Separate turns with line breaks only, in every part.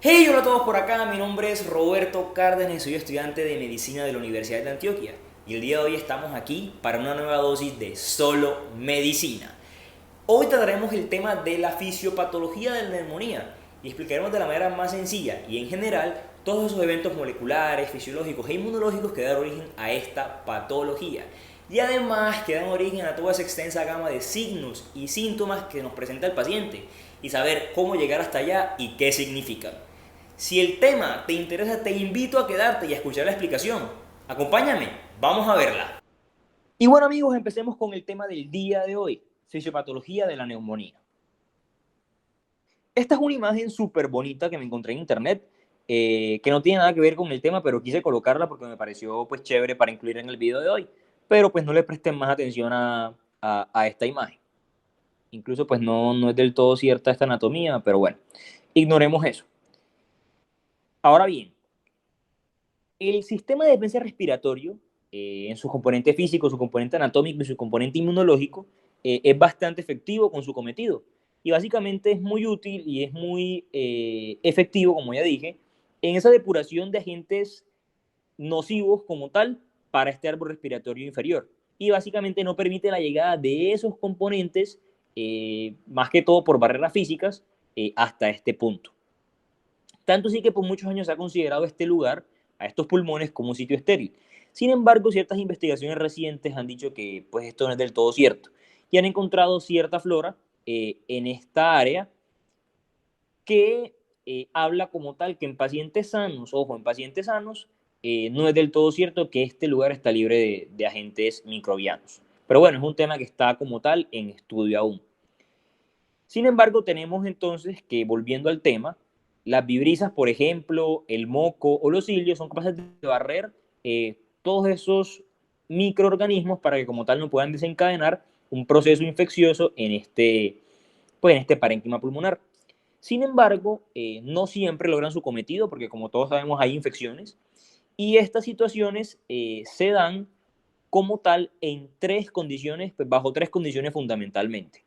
Hey, hola a todos por acá, mi nombre es Roberto Cárdenas y soy estudiante de Medicina de la Universidad de Antioquia. Y el día de hoy estamos aquí para una nueva dosis de Solo Medicina. Hoy trataremos el tema de la fisiopatología de la neumonía y explicaremos de la manera más sencilla y en general todos esos eventos moleculares, fisiológicos e inmunológicos que dan origen a esta patología. Y además que dan origen a toda esa extensa gama de signos y síntomas que nos presenta el paciente y saber cómo llegar hasta allá y qué significan. Si el tema te interesa, te invito a quedarte y a escuchar la explicación. Acompáñame, vamos a verla. Y bueno amigos, empecemos con el tema del día de hoy, fisiopatología de la neumonía. Esta es una imagen súper bonita que me encontré en internet, que no tiene nada que ver con el tema, pero quise colocarla porque me pareció pues chévere para incluir en el video de hoy. Pero pues no le presten más atención a esta imagen. Incluso pues no es del todo cierta esta anatomía, pero bueno, ignoremos eso. Ahora bien, el sistema de defensa respiratorio, en su componente físico, su componente anatómico y su componente inmunológico, es bastante efectivo con su cometido. Y básicamente es muy útil y es muy efectivo, como ya dije, en esa depuración de agentes nocivos como tal para este árbol respiratorio inferior. Y básicamente no permite la llegada de esos componentes, más que todo por barreras físicas, hasta este punto. Tanto sí que por muchos años se ha considerado este lugar, a estos pulmones, como un sitio estéril. Sin embargo, ciertas investigaciones recientes han dicho que pues, esto no es del todo cierto y han encontrado cierta flora en esta área que habla como tal que en pacientes sanos, ojo, en pacientes sanos, no es del todo cierto que este lugar está libre de agentes microbianos. Pero bueno, es un tema que está como tal en estudio aún. Sin embargo, tenemos entonces que, volviendo al tema, las vibrisas, por ejemplo, el moco o los cilios son capaces de barrer todos esos microorganismos para que como tal no puedan desencadenar un proceso infeccioso pues, en este parénquima pulmonar. Sin embargo, no siempre logran su cometido porque como todos sabemos hay infecciones y estas situaciones se dan como tal en tres condiciones, pues, bajo tres condiciones fundamentalmente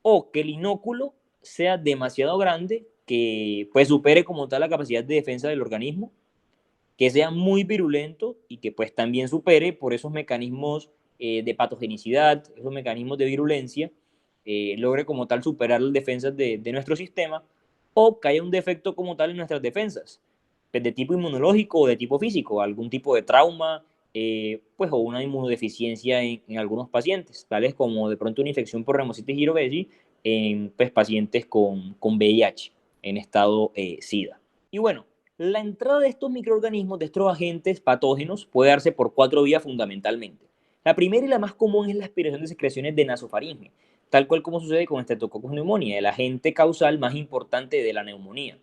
o que el inóculo sea demasiado grande, que pues supere como tal la capacidad de defensa del organismo, que sea muy virulento y que pues también supere por esos mecanismos de patogenicidad, esos mecanismos de virulencia, logre como tal superar las defensas de nuestro sistema, o que haya un defecto como tal en nuestras defensas, pues de tipo inmunológico o de tipo físico, algún tipo de trauma, pues o una inmunodeficiencia en algunos pacientes, tales como de pronto una infección por Rhamnocytis gyrovesi en pues, pacientes con VIH en estado SIDA. Y bueno, la entrada de estos microorganismos, de estos agentes patógenos, puede darse por cuatro vías fundamentalmente. La primera y la más común es la aspiración de secreciones de nasofaringe, tal cual como sucede con Streptococcus pneumoniae, el agente causal más importante de la neumonía.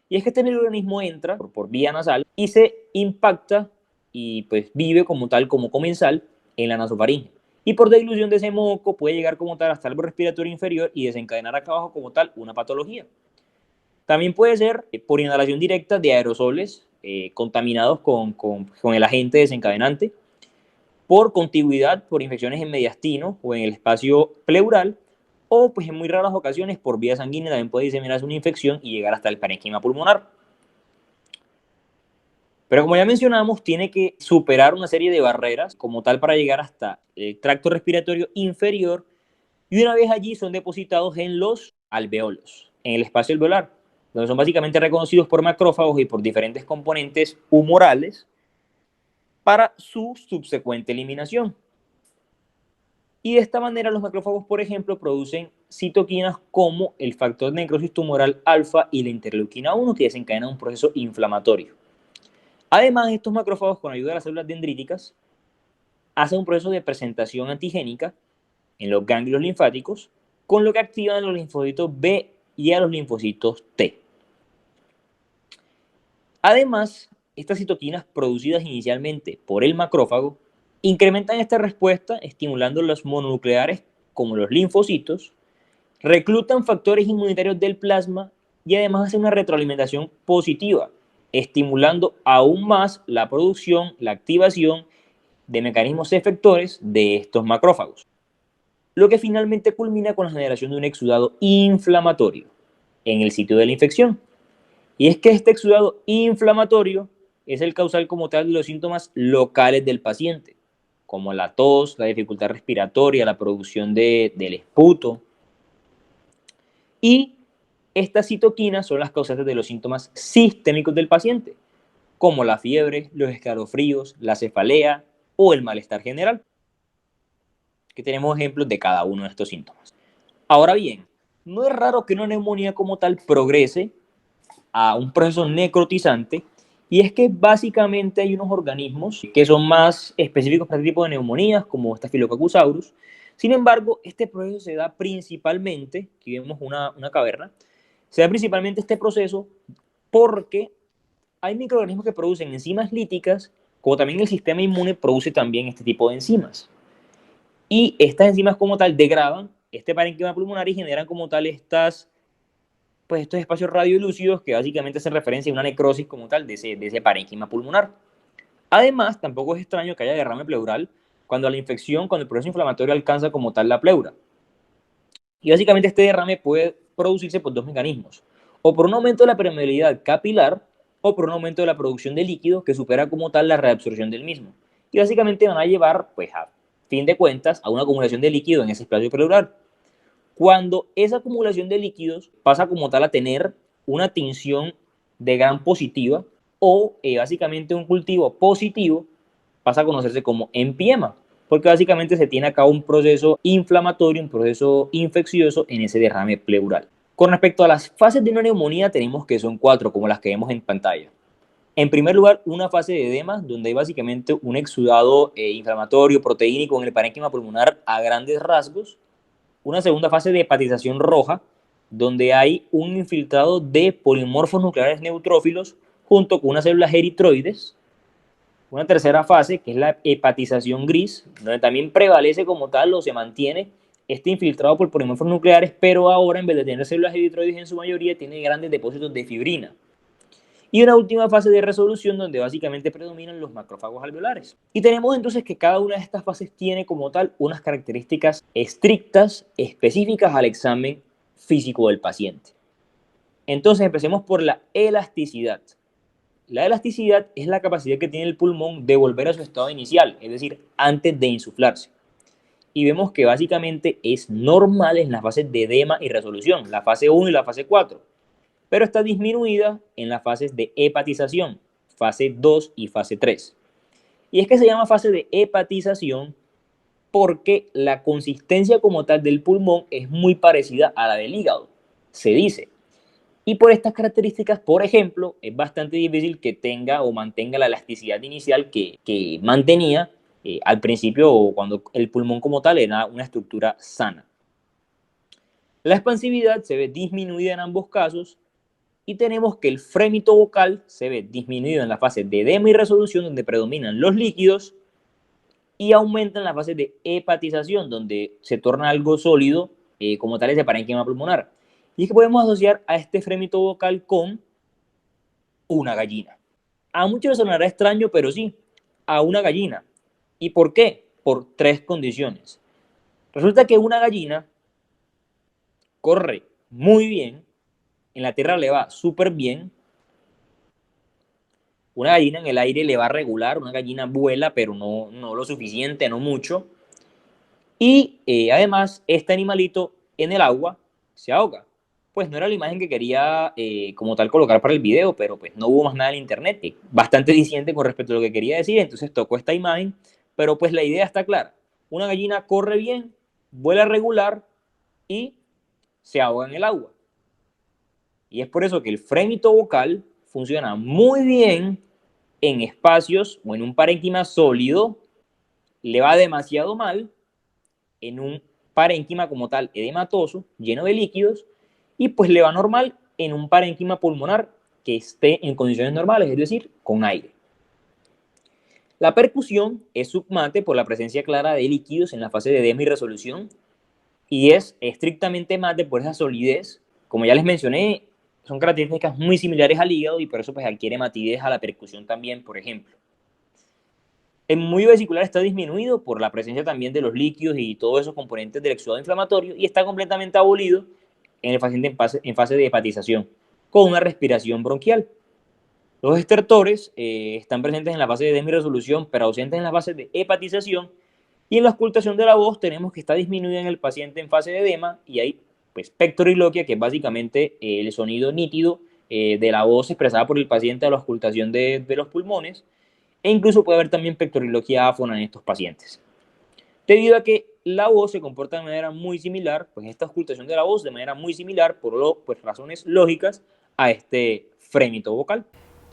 Y es que este microorganismo entra por vía nasal y se impacta y pues vive como tal, como comensal en la nasofaringe. Y por dilución de ese moco puede llegar como tal hasta el respiratorio inferior y desencadenar acá abajo como tal una patología. También puede ser por inhalación directa de aerosoles contaminados con el agente desencadenante, por contigüidad, por infecciones en mediastino o en el espacio pleural, o pues en muy raras ocasiones por vía sanguínea también puede diseminarse una infección y llegar hasta el parénquima pulmonar. Pero como ya mencionamos, tiene que superar una serie de barreras como tal para llegar hasta el tracto respiratorio inferior y una vez allí son depositados en los alveolos, en el espacio alveolar, donde son básicamente reconocidos por macrófagos y por diferentes componentes humorales para su subsecuente eliminación. Y de esta manera los macrófagos, por ejemplo, producen citoquinas como el factor de necrosis tumoral alfa y la interleuquina 1 que desencadenan un proceso inflamatorio. Además, estos macrófagos, con ayuda de las células dendríticas, hacen un proceso de presentación antigénica en los ganglios linfáticos, con lo que activan a los linfocitos B y a los linfocitos T. Además, estas citoquinas producidas inicialmente por el macrófago incrementan esta respuesta estimulando los mononucleares como los linfocitos, reclutan factores inmunitarios del plasma y además hacen una retroalimentación positiva, estimulando aún más la producción, la activación de mecanismos efectores de estos macrófagos, lo que finalmente culmina con la generación de un exudado inflamatorio en el sitio de la infección. Y es que este exudado inflamatorio es el causal como tal de los síntomas locales del paciente, como la tos, la dificultad respiratoria, la producción del esputo. Y estas citoquinas son las causantes de los síntomas sistémicos del paciente, como la fiebre, los escalofríos, la cefalea o el malestar general, que tenemos ejemplos de cada uno de estos síntomas. Ahora bien, no es raro que una neumonía como tal progrese a un proceso necrotizante, y es que básicamente hay unos organismos que son más específicos para este tipo de neumonías, como Staphylococcus aureus. Sin embargo, este proceso se da principalmente, aquí vemos una caverna, se da principalmente este proceso porque hay microorganismos que producen enzimas líticas, como también el sistema inmune produce también este tipo de enzimas. Y estas enzimas como tal degradan este parénquima pulmonar y generan como tal estos espacios radiolúcidos que básicamente hacen referencia a una necrosis como tal de ese parénquima pulmonar. Además, tampoco es extraño que haya derrame pleural cuando el proceso inflamatorio alcanza como tal la pleura. Y básicamente este derrame puede producirse por dos mecanismos, o por un aumento de la permeabilidad capilar o por un aumento de la producción de líquido que supera como tal la reabsorción del mismo. Y básicamente van a llevar, pues a fin de cuentas, a una acumulación de líquido en ese espacio pleural. Cuando esa acumulación de líquidos pasa como tal a tener una tinción de gram positiva o básicamente un cultivo positivo, pasa a conocerse como empiema, porque básicamente se tiene a cabo un proceso inflamatorio, un proceso infeccioso en ese derrame pleural. Con respecto a las fases de una neumonía, tenemos que son cuatro, como las que vemos en pantalla. En primer lugar, una fase de edema, donde hay básicamente un exudado inflamatorio proteínico en el parénquima pulmonar a grandes rasgos. Una segunda fase de hepatización roja, donde hay un infiltrado de polimorfos nucleares neutrófilos junto con unas células eritroides. Una tercera fase, que es la hepatización gris, donde también prevalece como tal o se mantiene este infiltrado por polimorfos nucleares, pero ahora en vez de tener células eritroides en su mayoría, tiene grandes depósitos de fibrina. Y una última fase de resolución donde básicamente predominan los macrófagos alveolares. Y tenemos entonces que cada una de estas fases tiene como tal unas características estrictas, específicas al examen físico del paciente. Entonces empecemos por la elasticidad. La elasticidad es la capacidad que tiene el pulmón de volver a su estado inicial, es decir, antes de insuflarse. Y vemos que básicamente es normal en las fases de edema y resolución, la fase 1 y la fase 4, pero está disminuida en las fases de hepatización, fase 2 y fase 3. Y es que se llama fase de hepatización porque la consistencia como tal del pulmón es muy parecida a la del hígado, se dice. Y por estas características, por ejemplo, es bastante difícil que tenga o mantenga la elasticidad inicial que mantenía al principio o cuando el pulmón como tal era una estructura sana. La expansividad se ve disminuida en ambos casos y tenemos que el frémito vocal se ve disminuido en la fase de edema y resolución, donde predominan los líquidos, y aumenta en la fase de hepatización, donde se torna algo sólido, como tal ese parénquima pulmonar. Y es que podemos asociar a este frémito vocal con una gallina. A muchos les sonará extraño, pero sí, a una gallina. ¿Y por qué? Por tres condiciones. Resulta que una gallina corre muy bien, en la tierra le va súper bien. Una gallina en el aire le va regular, una gallina vuela, pero no lo suficiente, no mucho. Y además, este animalito en el agua se ahoga. Pues no era la imagen que quería como tal colocar para el video, pero pues no hubo más nada en internet. Bastante diciente con respecto a lo que quería decir, entonces tocó esta imagen, pero pues la idea está clara. Una gallina corre bien, vuela regular y se ahoga en el agua. Y es por eso que el frémito vocal funciona muy bien en espacios o en un parénquima sólido, le va demasiado mal en un parénquima como tal edematoso, lleno de líquidos, y pues le va normal en un parénquima pulmonar que esté en condiciones normales, es decir, con aire. La percusión es submate por la presencia clara de líquidos en la fase de edema y resolución, y es estrictamente mate por esa solidez. Como ya les mencioné, son características muy similares al hígado y por eso pues adquiere matidez a la percusión también, por ejemplo. El muelle vesicular está disminuido por la presencia también de los líquidos y todos esos componentes del exudado inflamatorio y está completamente abolido en el paciente en fase de hepatización. con una respiración bronquial. Los estertores están presentes en la fase de demi-resolución, pero ausentes en la fase de hepatización. Y en la auscultación de la voz tenemos que está disminuida en el paciente en fase de edema y hay pues, pectoriloquia, que es básicamente el sonido nítido de la voz expresada por el paciente a la auscultación de los pulmones. E incluso puede haber también pectoriloquia áfona en estos pacientes. Debido a que la voz se comporta de manera muy similar, pues esta auscultación de la voz de manera muy similar, pues razones lógicas, a este frémito vocal.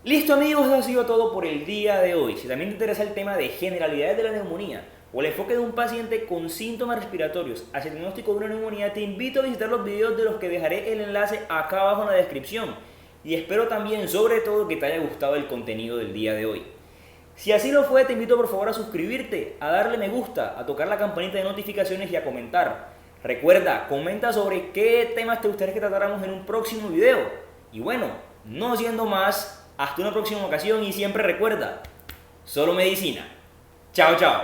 Listo amigos, eso ha sido todo por el día de hoy. Si también te interesa el tema de generalidades de la neumonía o el enfoque de un paciente con síntomas respiratorios hacia el diagnóstico de una neumonía, te invito a visitar los videos de los que dejaré el enlace acá abajo en la descripción. Y espero también, sobre todo, que te haya gustado el contenido del día de hoy. Si así lo fue, te invito por favor a suscribirte, a darle me gusta, a tocar la campanita de notificaciones y a comentar. Recuerda, comenta sobre qué temas te gustaría que tratáramos en un próximo video. Y bueno, no siendo más, hasta una próxima ocasión y siempre recuerda, solo medicina. Chao, chao.